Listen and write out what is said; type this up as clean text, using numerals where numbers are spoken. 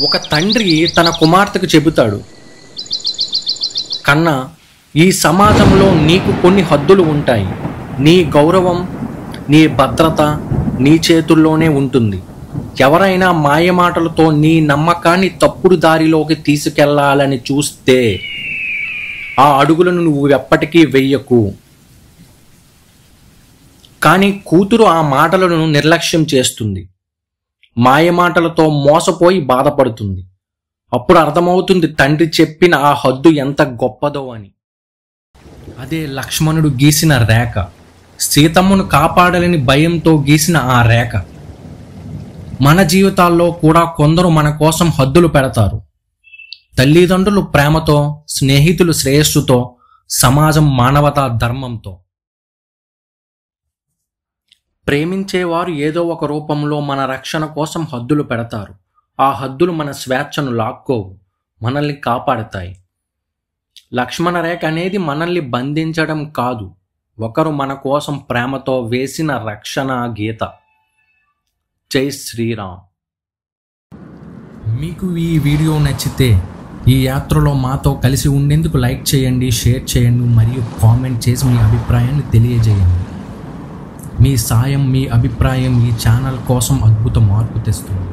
ఒక తండ్రి తన కుమార్తెకు చెబుతాడు, కన్నా, ఈ సమాజంలో నీకు కొన్ని హద్దులు ఉంటాయి. నీ గౌరవం, నీ భద్రత నీ చేతుల్లోనే ఉంటుంది. ఎవరైనా మాయమాటలతో నీ నమ్మకాన్ని తప్పుడు దారిలోకి తీసుకెళ్లాలని చూస్తే ఆ అడుగులను నువ్వు ఎప్పటికీ వెయ్యకు. కానీ కూతురు ఆ మాటలను నిర్లక్ష్యం చేస్తుంది. మాయమాటలతో మోసపోయి బాధపడుతుంది. అప్పుడు అర్థమవుతుంది తండ్రి చెప్పిన ఆ హద్దు ఎంత గొప్పదో అని. అదే లక్ష్మణుడు గీసిన రేఖ, సీతమ్మను కాపాడాలని భయంతో గీసిన ఆ రేఖ. మన జీవితాల్లో కూడా కొందరు మన కోసం హద్దులు పెడతారు. తల్లిదండ్రులు ప్రేమతో, స్నేహితులు శ్రేయస్సుతో, సమాజం మానవతా ధర్మంతో. ప్రేమించేవారు ఏదో ఒక రూపంలో మన రక్షణ కోసం హద్దులు పెడతారు. ఆ హద్దులు మన స్వేచ్ఛను లాక్కోవు, మనల్ని కాపాడతాయి. లక్ష్మణ రేఖ అనేది మనల్ని బంధించడం కాదు, ఒకరు మన కోసం ప్రేమతో వేసిన రక్షణ గీత. జై శ్రీరామ్. మీకు ఈ వీడియో నచ్చితే ఈ యాత్రలో మాతో కలిసి ఉండేందుకు లైక్ చేయండి, షేర్ చేయండి మరియు కామెంట్ చేసి మీ అభిప్రాయాన్ని తెలియజేయండి. మీ సాయం, మీ అభిప్రాయం ఈ ఛానల్ కోసం అద్భుత మార్పు తెస్తుంది.